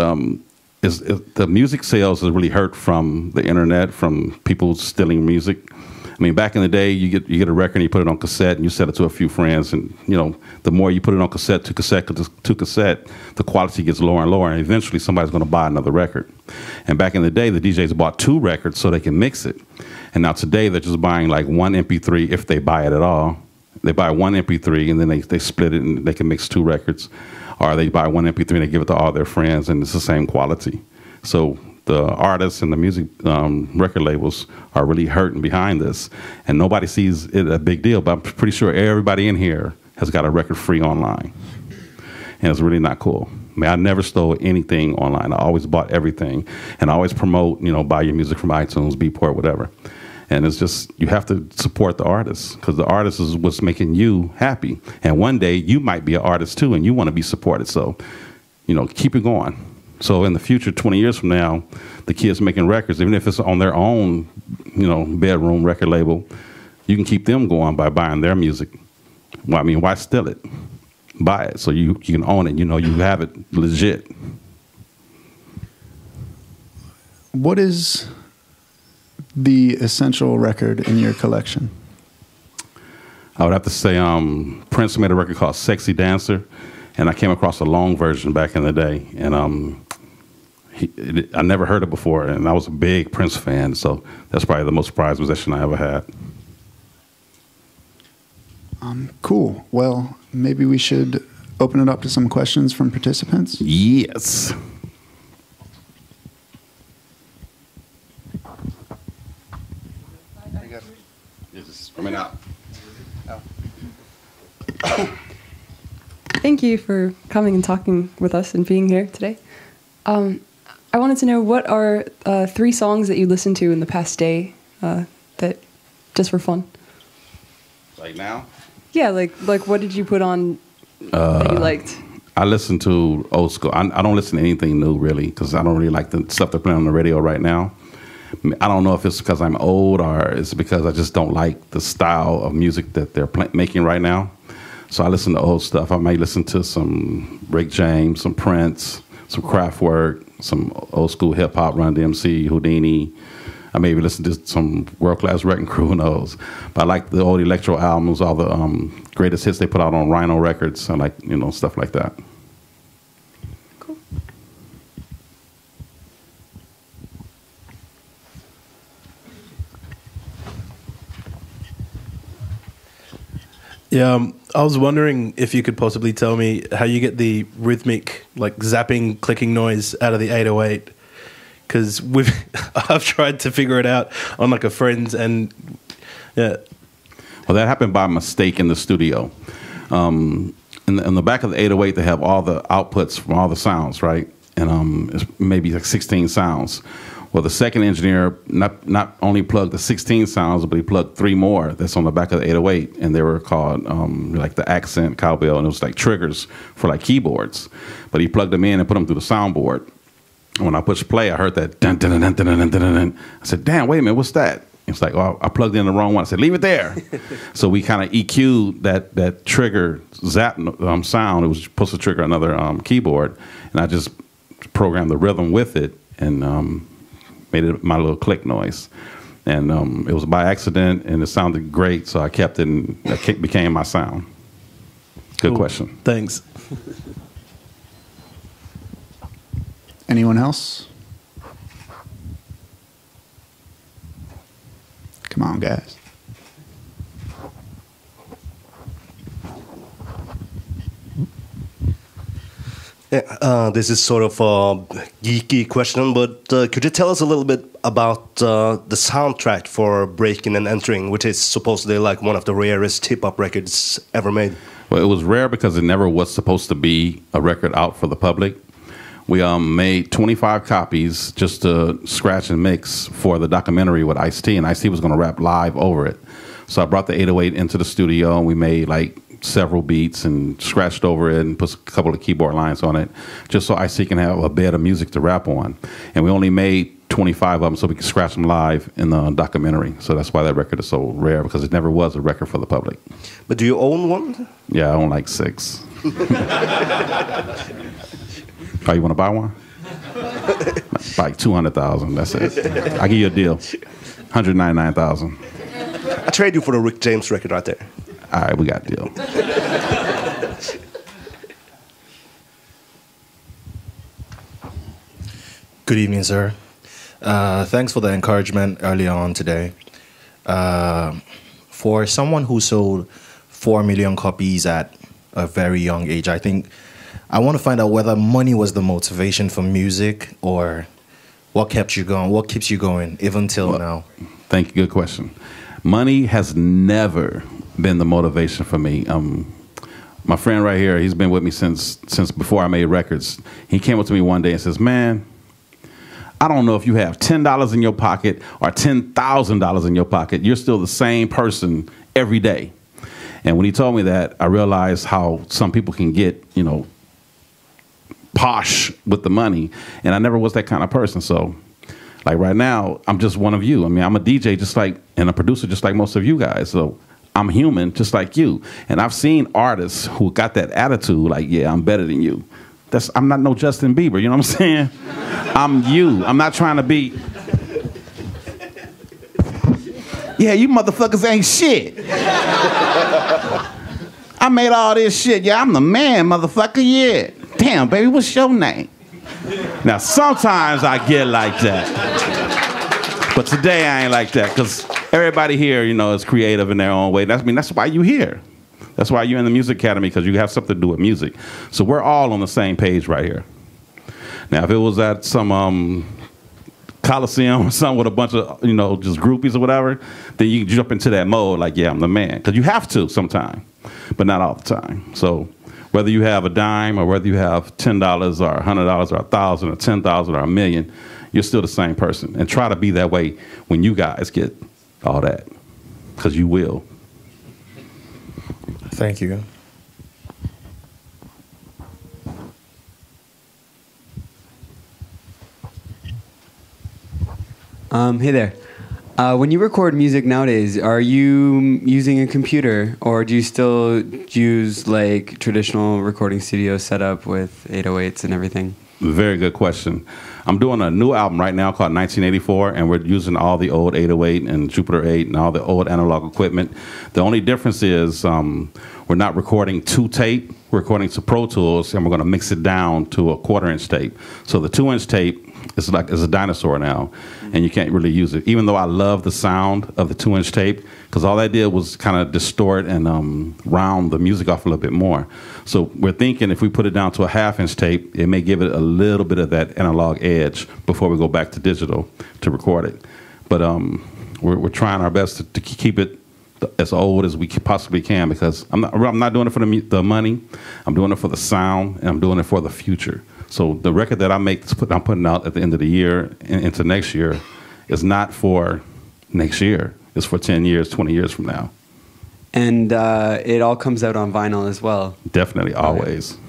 the music sales has really hurt from the internet, from people stealing music. I mean, back in the day, you get a record and you put it on cassette and you sell it to a few friends, and you know, the more you put it on cassette to cassette to cassette, the quality gets lower and lower, and eventually somebody's going to buy another record. And back in the day, the DJs bought 2 records so they can mix it. And now today, they're just buying like 1 MP3 if they buy it at all. They buy 1 MP3 and then they split it and they can mix 2 records, or they buy 1 MP3 and they give it to all their friends, and it's the same quality. So the artists and the music record labels are really hurting behind this, and nobody sees it a big deal, but I'm pretty sure everybody in here has got a record free online, and it's really not cool. I mean, I never stole anything online. I always bought everything, and I always promote, you know, buy your music from iTunes, Beatport, whatever. And it's just, you have to support the artist, because the artist is what's making you happy. And one day you might be an artist too, and you want to be supported. So, you know, keep it going. So in the future, 20 years from now, the kids making records, even if it's on their own, you know, bedroom record label, you can keep them going by buying their music. Well, I mean, why steal it? Buy it so you can own it. You know, you have it legit. What is the essential record in your collection? I would have to say Prince made a record called Sexy Dancer, and I came across a long version back in the day, and I never heard it before, and I was a big Prince fan, so that's probably the most prized possession I ever had. Cool. Well, maybe we should open it up to some questions from participants. Yes. Coming out. Thank you for coming and talking with us and being here today. I wanted to know, what are 3 songs that you listened to in the past day that just for fun? Like now? Yeah, like what did you put on that you liked? I listen to old school. I don't listen to anything new, really, because I don't really like the stuff they're playing on the radio right now. I don't know if it's because I'm old or it's because I just don't like the style of music that they're making right now. So I listen to old stuff. I might listen to some Rick James, some Prince, some Kraftwerk, some old school hip hop, Run DMC, Houdini. I maybe listen to some World Class Wrecking Crew, who knows. But I like the old electro albums, all the greatest hits they put out on Rhino Records. I like, you know, stuff like that. Cool. Yeah, I was wondering if you could possibly tell me how you get the rhythmic, like zapping, clicking noise out of the 808. Because I've tried to figure it out on like a friend's, and yeah. Well, that happened by mistake in the studio. In the back of the 808, they have all the outputs from all the sounds, right? And it's maybe like 16 sounds. Well, the second engineer not only plugged the 16 sounds, but he plugged 3 more that's on the back of the 808, and they were called like the accent, cowbell, and it was like triggers for like keyboards. But he plugged them in and put them through the soundboard. When I pushed play, I heard that dun dun dun dun dun dun dun dun. I said, "Damn, wait a minute, what's that?" It's like, "Oh, I plugged in the wrong one." I said, "Leave it there." So we kind of EQ'd that trigger Zapp sound. It was supposed to trigger another keyboard, and I just programmed the rhythm with it and made it my little click noise. And it was by accident, and it sounded great, so I kept it, and it became my sound. Good question. Thanks. Anyone else? Come on, guys. Yeah, this is sort of a geeky question, but could you tell us a little bit about the soundtrack for Breaking and Entering, which is supposedly like one of the rarest hip-hop records ever made? Well, it was rare because it never was supposed to be a record out for the public. We made 25 copies just to scratch and mix for the documentary with Ice-T, and Ice-T was going to rap live over it. So I brought the 808 into the studio, and we made like several beats and scratched over it and put a couple of keyboard lines on it just so Ice-T can have a bed of music to rap on. And we only made 25 of them so we could scratch them live in the documentary. So that's why that record is so rare, because it never was a record for the public. But do you own one? Yeah, I own like 6. Oh, you want to buy one? Like 200,000. That's it. I'll give you a deal. 199,000. trade you for the Rick James record right there. All right, we got a deal. Good evening, sir. Thanks for the encouragement earlier on today. For someone who sold 4 million copies at a very young age, I want to find out whether money was the motivation for music or what kept you going, what keeps you going even till now. Thank you. Good question. Money has never been the motivation for me. My friend right here, he's been with me since before I made records. He came up to me one day and says, "Man, I don't know if you have $10 in your pocket or $10,000 in your pocket. You're still the same person every day." And when he told me that, I realized how some people can get, posh with the money. And I never was that kind of person. So, like right now, I'm just one of you. I mean, I'm a DJ and a producer just like most of you guys. So I'm human just like you. And I've seen artists who got that attitude like, yeah, I'm better than you. I'm not no Justin Bieber, you know what I'm saying? I'm you. I'm not trying to be, yeah, you motherfuckers ain't shit. I made all this shit. Yeah, I'm the man, motherfucker, yeah. Damn, baby, what's your name? Now, sometimes I get like that. But today I ain't like that because everybody here, is creative in their own way. That's why you here. That's why you're in the Music Academy, because you have something to do with music. So we're all on the same page right here. Now, if it was at some Coliseum or something with a bunch of, just groupies or whatever, then you jump into that mode like, yeah, I'm the man. Because you have to sometime, but not all the time. So whether you have a dime or whether you have $10 or $100 or $1,000 or $10,000 or $1 million, you're still the same person. And try to be that way when you guys get all that, because you will. Thank you. Hey there. When you record music nowadays, are you using a computer or do you still use like traditional recording studio setup with 808s and everything? Very good question. I'm doing a new album right now called 1984, and we're using all the old 808 and Jupiter 8 and all the old analog equipment. The only difference is we're not recording to tape, we're recording to Pro Tools, and we're going to mix it down to a 1/4-inch tape. So the 2-inch tape is like a dinosaur now, and you can't really use it. Even though I love the sound of the 2-inch tape, because all I did was kind of distort and round the music off a little bit more. So we're thinking if we put it down to a 1/2-inch tape, it may give it a little bit of that analog edge before we go back to digital to record it. But we're trying our best to keep it as old as we possibly can, because I'm not doing it for the money. I'm doing it for the sound, and I'm doing it for the future. So the record that I'm putting out at the end of the year and into next year is not for next year. It's for 10 years, 20 years from now. And it all comes out on vinyl as well? Definitely, always. Okay.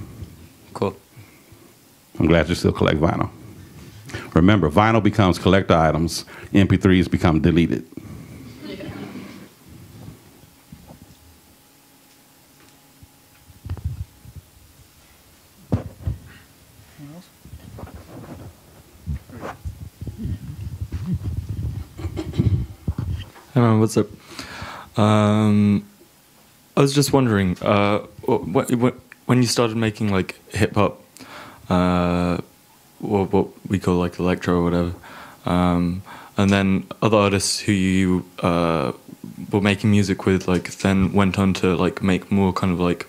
Cool. I'm glad you still collect vinyl. Remember, vinyl becomes collect items. MP3s become deleted. Hey man, what's up? I was just wondering, when you started making like hip hop, what we call like electro or whatever, and then other artists who you were making music with, like then went on to like make more kind of like,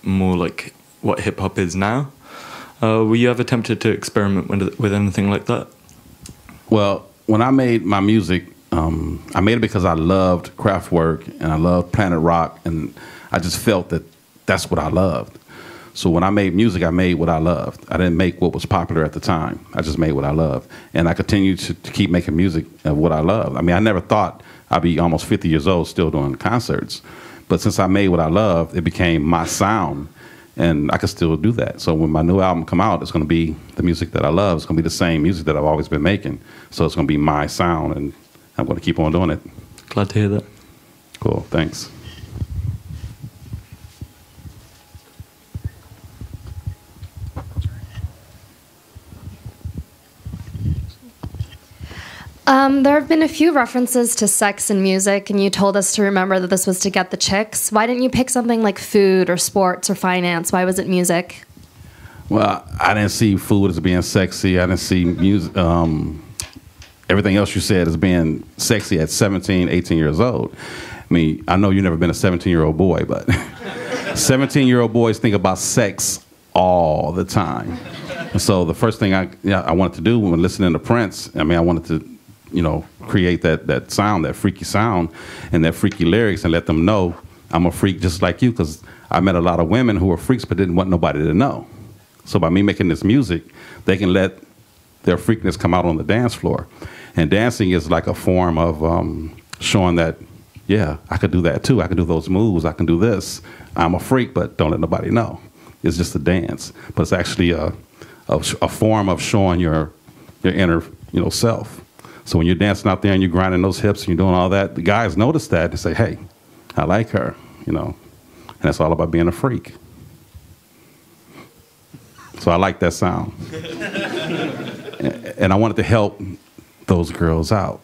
more like what hip hop is now. Were you ever tempted to experiment with anything like that? Well, when I made my music, I made it because I loved Kraftwerk and I loved Planet Rock, and I just felt that that's what I loved. So when I made music, I made what I loved. I didn't make what was popular at the time. I just made what I loved. And I continued to keep making music of what I loved. I mean, I never thought I'd be almost 50 years old still doing concerts. But since I made what I loved, it became my sound, and I could still do that. So when my new album come out, it's going to be the music that I love. It's going to be the same music that I've always been making. So it's going to be my sound, and I'm going to keep on doing it. Glad to hear that. Cool, thanks. There have been a few references to sex in music, and you told us to remember that this was to get the chicks. Why didn't you pick something like food or sports or finance? Why was it music? Well, I didn't see food as being sexy. I didn't see music, everything else you said as being sexy at 17, 18 years old. I mean, I know you've never been a 17-year-old boy, but 17-year-old boys think about sex all the time. And so the first thing I wanted to do when listening to Prince, I mean, I wanted to, create that sound, that freaky sound and that freaky lyrics and let them know I'm a freak just like you, because I met a lot of women who were freaks but didn't want nobody to know. So by me making this music, they can let their freakness come out on the dance floor. And dancing is like a form of showing that, yeah, I could do that too. I can do those moves. I can do this. I'm a freak, but don't let nobody know. It's just a dance. But it's actually a form of showing your inner self. So when you're dancing out there and you're grinding those hips and you're doing all that, the guys notice that and say, hey, I like her, And that's all about being a freak. So I like that sound. And I wanted to help those girls out.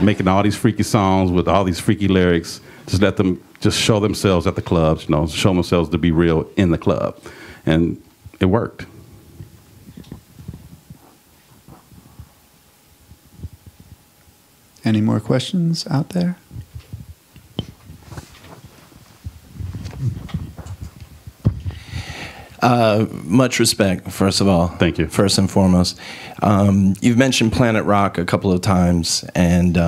Making all these freaky songs with all these freaky lyrics, just let them just show themselves at the clubs, show themselves to be real in the club. And it worked. Any more questions out there? Much respect, first of all. Thank you. First and foremost. You've mentioned Planet Rock a couple of times, and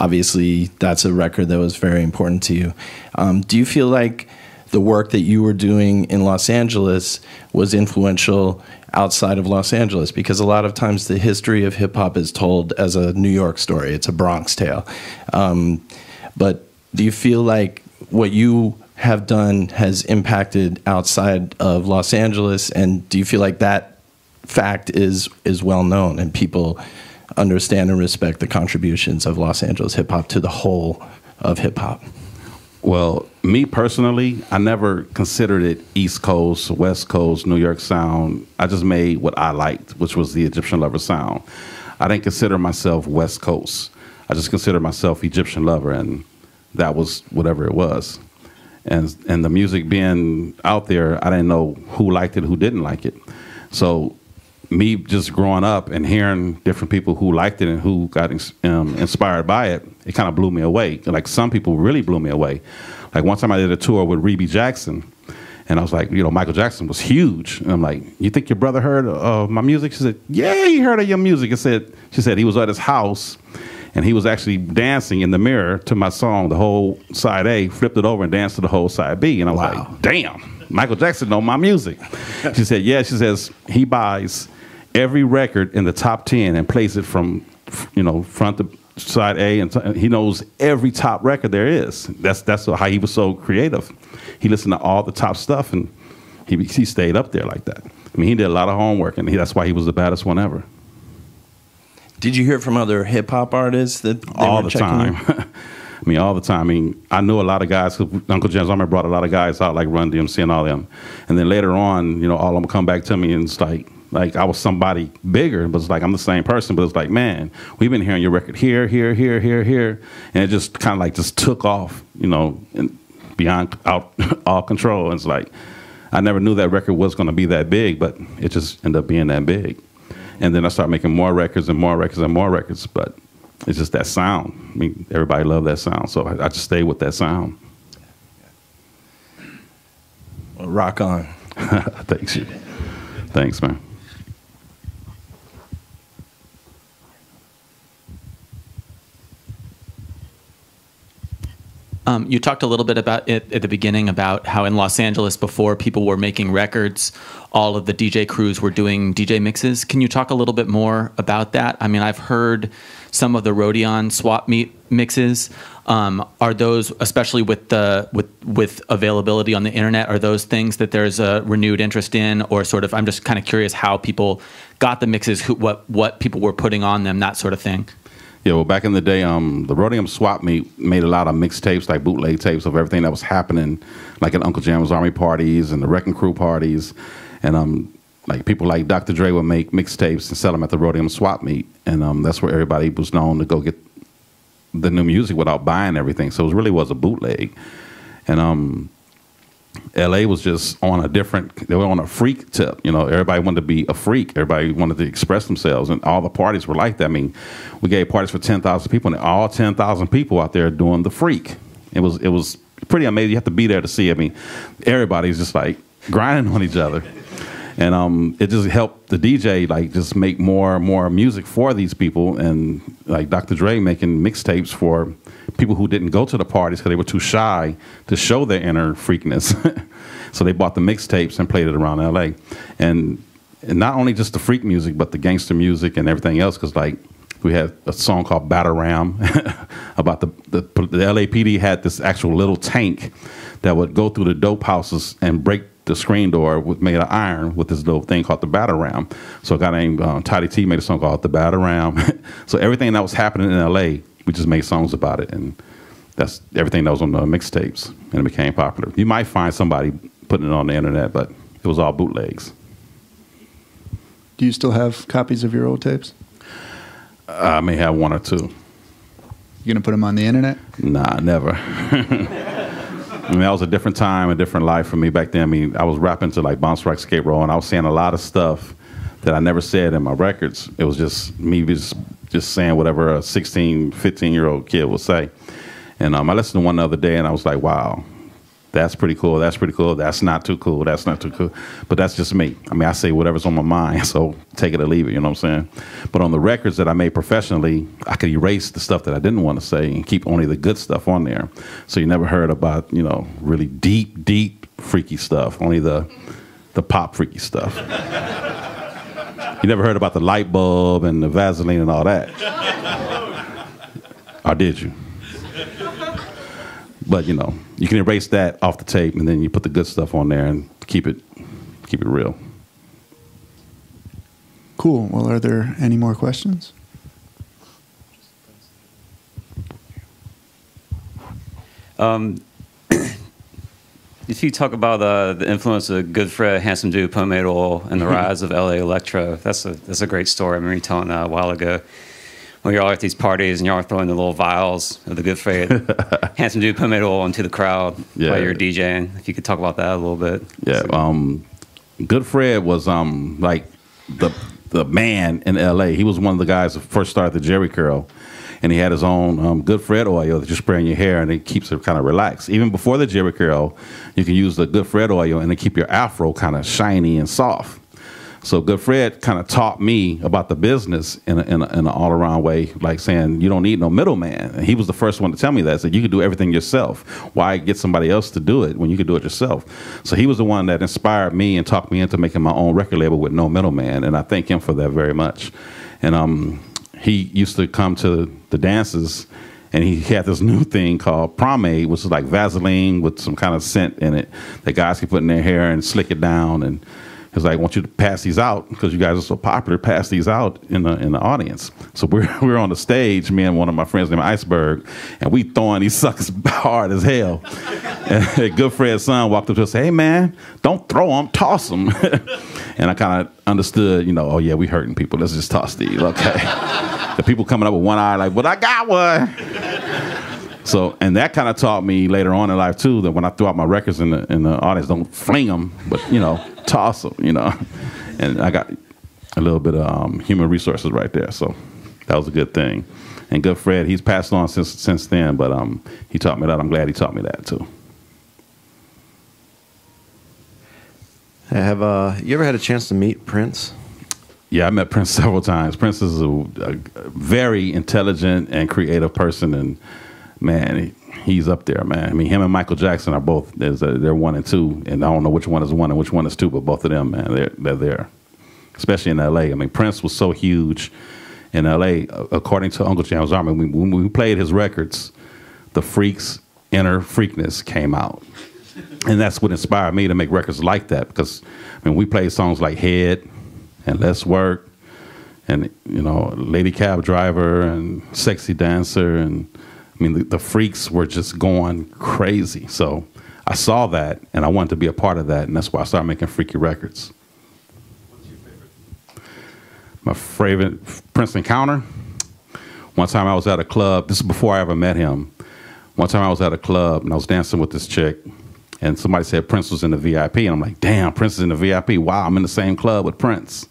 obviously that's a record that was very important to you. Do you feel like the work that you were doing in Los Angeles was influential outside of Los Angeles? Because a lot of times the history of hip-hop is told as a New York story. It's a Bronx tale. But do you feel like what you have done has impacted outside of Los Angeles, and do you feel like that fact is well known and people understand and respect the contributions of Los Angeles hip-hop to the whole of hip-hop? Well, me personally, I never considered it East Coast, West Coast, New York sound. I just made what I liked, which was the Egyptian Lover sound. I didn't consider myself West Coast. I just considered myself Egyptian Lover, and that was whatever it was. And the music being out there, I didn't know who liked it, who didn't like it. So me just growing up and hearing different people who liked it and who got inspired by it, it kind of blew me away. Like some people really blew me away. Like one time I did a tour with Rebe Jackson, and I was like, Michael Jackson was huge. And I'm like, you think your brother heard of my music? She said, yeah, he heard of your music. She said he was at his house, and he was actually dancing in the mirror to my song, the whole side A, flipped it over and danced to the whole side B. And I was like, damn, Michael Jackson know my music. She said, yeah, she says he buys every record in the top 10 and plays it from, front to side A, and he knows every top record there is. That's how he was so creative. He listened to all the top stuff, and he stayed up there like that. I mean, he did a lot of homework, and that's why he was the baddest one ever. Did you hear from other hip-hop artists that they all were the time? I mean, all the time. I mean, I knew a lot of guys. Uncle Jam's Army brought a lot of guys out, like Run DMC and all them. And then later on, all of them come back to me, and it's like I was somebody bigger, but it's like I'm the same person. But it's like, man, we've been hearing your record here, here, here, here, here, and it just kind of like just took off, and beyond all control. And it's like I never knew that record was going to be that big, but it just ended up being that big. And then I started making more records and more records and more records, but it's just that sound. I mean, everybody loved that sound, so I just stayed with that sound. Well, rock on. Thanks, you. Thanks, man. You talked a little bit about it at the beginning about how in Los Angeles, before people were making records, all of the DJ crews were doing DJ mixes. Can you talk a little bit more about that? I mean, I've heard some of the Rodeon swap meet mixes. Are those, especially with availability on the internet, are those things that there's a renewed interest in, or sort of? I'm just kind of curious how people got the mixes, what people were putting on them, that sort of thing. Yeah, well, back in the day, the Rodeon Swap Meet made a lot of mixtapes, like bootleg tapes of everything that was happening, like at Uncle Jam's Army parties and the Wrecking Crew parties. And like people like Dr. Dre would make mixtapes and sell them at the Rhodium swap meet, and that's where everybody was known to go get the new music without buying everything. So it really was a bootleg, and LA was just on a different. They were on a freak tip. You know, everybody wanted to be a freak. Everybody wanted to express themselves, and all the parties were like that. I mean, we gave parties for 10,000 people, and all 10,000 people out there doing the freak. It was pretty amazing. You have to be there to see. I mean, everybody's just like grinding on each other. And it just helped the DJ like just make more and more music for these people, and like Dr. Dre making mixtapes for people who didn't go to the parties because they were too shy to show their inner freakness. So they bought the mixtapes and played it around LA, and not only just the freak music, but the gangster music and everything else. Because like we had a song called Battle Ram about the LAPD had this actual little tank that would go through the dope houses and break the screen door made of iron with this little thing called the Battle Ram. So a guy named Tidy T made a song called The Battle Ram. So everything that was happening in LA, we just made songs about it, and that's everything that was on the mixtapes, and it became popular. You might find somebody putting it on the internet, but it was all bootlegs. Do you still have copies of your old tapes? I may have one or two. You gonna put them on the internet? Nah, never. I mean, that was a different time, a different life for me back then. I mean, I was rapping to like Bounce Rock Skate Roll, and I was saying a lot of stuff that I never said in my records. It was just me just saying whatever a 16, 15-year-old kid would say. And I listened to one the other day, and I was like, wow, that's pretty cool. That's pretty cool. That's not too cool. That's not too cool. But that's just me. I mean, I say whatever's on my mind, so take it or leave it, you know what I'm saying? But on the records that I made professionally, I could erase the stuff that I didn't want to say and keep only the good stuff on there. So you never heard about, you know, really deep, deep freaky stuff, only the pop freaky stuff. You never heard about the light bulb and the Vaseline and all that. Or did you? But, you know, you can erase that off the tape, and then you put the good stuff on there and keep it real. Cool. Well, are there any more questions? If you talk about the influence of Good Fred, Handsome Dude, Pomade Oil, and the rise of LA Electro, that's a great story. I remember you telling that a while ago. When you're all at these parties and y'all are throwing the little vials of the Good Fred, Handsome Dude, Pomade Oil into the crowd while you're DJing. If you could talk about that a little bit. Yeah, Good Fred was like the man in LA. He was one of the guys that first started the Jerry Curl, and he had his own Good Fred oil that you spray in your hair, and it keeps it kind of relaxed. Even before the Jerry Curl, you can use the Good Fred oil and it keep your afro kind of shiny and soft. So Good Fred kind of taught me about the business in an all-around way, like saying you don't need no middleman. And he was the first one to tell me that. So you can do everything yourself. Why get somebody else to do it when you could do it yourself? So he was the one that inspired me and talked me into making my own record label with no middleman, and I thank him for that very much. And he used to come to the dances, and he had this new thing called pomade, which is like Vaseline with some kind of scent in it that guys can put in their hair and slick it down. And he was like, I want you to pass these out because you guys are so popular. Pass these out in the audience. So we're on the stage, me and one of my friends named Iceberg, and we throwing these suckers hard as hell. And Good Fred's son walked up to us and said, hey, man, don't throw them, toss them. And I kind of understood, you know, oh, yeah, we hurting people. Let's just toss these, okay? The people coming up with one eye like, well, I got one. So, and that kind of taught me later on in life, too, that when I throw out my records in the audience, don't fling them, but, you know, toss them, you know. And I got a little bit of human resources right there, so that was a good thing. And Good Fred, he's passed on since then, but he taught me that. I'm glad he taught me that, too. Have you ever had a chance to meet Prince? Yeah, I met Prince several times. Prince is a very intelligent and creative person, and man, he's up there, man. I mean, him and Michael Jackson are both, they're 1 and 2, and I don't know which one is 1 and which one is 2, but both of them, man, they're there, especially in L.A. I mean, Prince was so huge in L.A., according to Uncle Jamm's Army. When we played his records, the Freak's inner freakness came out. And that's what inspired me to make records like that, because I mean, we played songs like Head and Let's Work and, you know, Lady Cab Driver and Sexy Dancer, and I mean, the Freaks were just going crazy. So I saw that, and I wanted to be a part of that, and that's why I started making freaky records. My favorite Prince encounter. One time I was at a club. This is before I ever met him. One time I was at a club and I was dancing with this chick, and somebody said Prince was in the VIP, and I'm like, damn, Prince is in the VIP. Wow, I'm in the same club with Prince.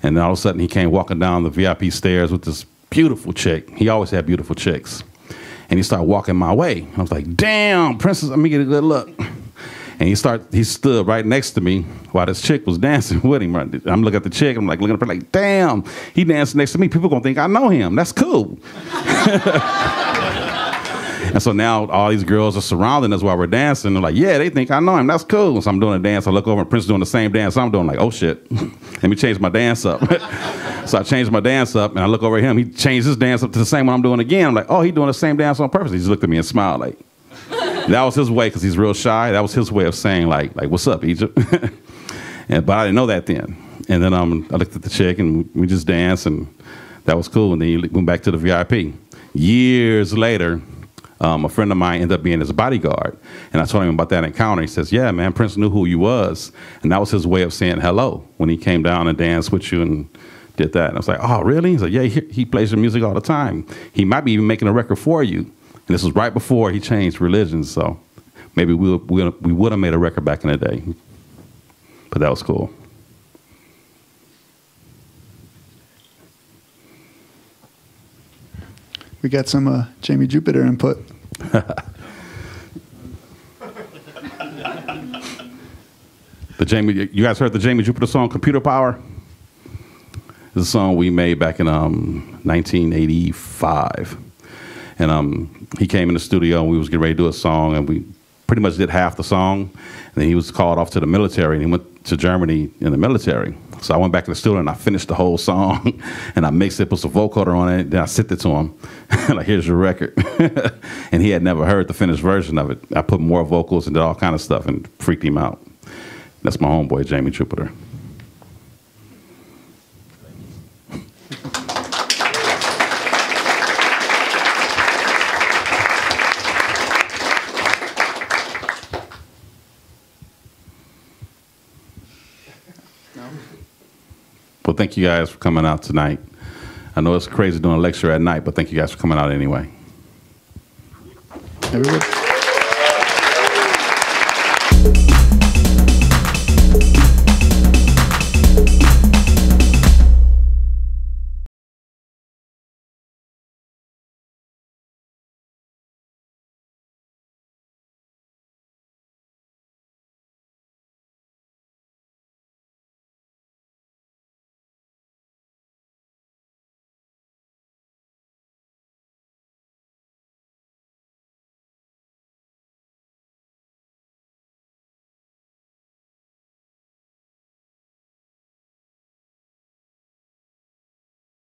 And then all of a sudden he came walking down the VIP stairs with this beautiful chick. He always had beautiful chicks. And he started walking my way. I was like, damn, Prince, let me get a good look. And he stood right next to me while this chick was dancing with him. I'm looking at the chick. I'm like looking at her like, damn, he dancing next to me. People gonna think I know him. That's cool. And so now all these girls are surrounding us while we're dancing. They're like, yeah, they think I know him. That's cool. So I'm doing a dance. I look over and Prince is doing the same dance I'm doing. Like, oh shit, let me change my dance up. So I changed my dance up and I look over at him. He changed his dance up to the same one I'm doing again. I'm like, oh, he's doing the same dance on purpose. He just looked at me and smiled like. That was his way, because he's real shy. That was his way of saying, like what's up, Egypt? But I didn't know that then. And then I looked at the chick, and we just danced, and that was cool. And then he went back to the VIP. Years later, a friend of mine ended up being his bodyguard. And I told him about that encounter. He says, yeah, man, Prince knew who you was. And that was his way of saying hello when he came down and danced with you and did that. And I was like, oh, really? He's like, yeah, he plays your music all the time. He might be even making a record for you. And this was right before he changed religions, so maybe we would have made a record back in the day. But that was cool. We got some Jamie Jupiter input. You guys heard the Jamie Jupiter song, Computer Power? It's a song we made back in 1985. And he came in the studio and we was getting ready to do a song, and we pretty much did half the song. And then he was called off to the military, and he went to Germany in the military. So I went back to the studio and I finished the whole song and I mixed it, put some vocoder on it, then I sent it to him. Like, here's your record. And he had never heard the finished version of it. I put more vocals and did all kind of stuff and freaked him out. That's my homeboy, Jamie Jupiter. Well, thank you guys for coming out tonight. I know it's crazy doing a lecture at night, but thank you guys for coming out anyway. Everybody.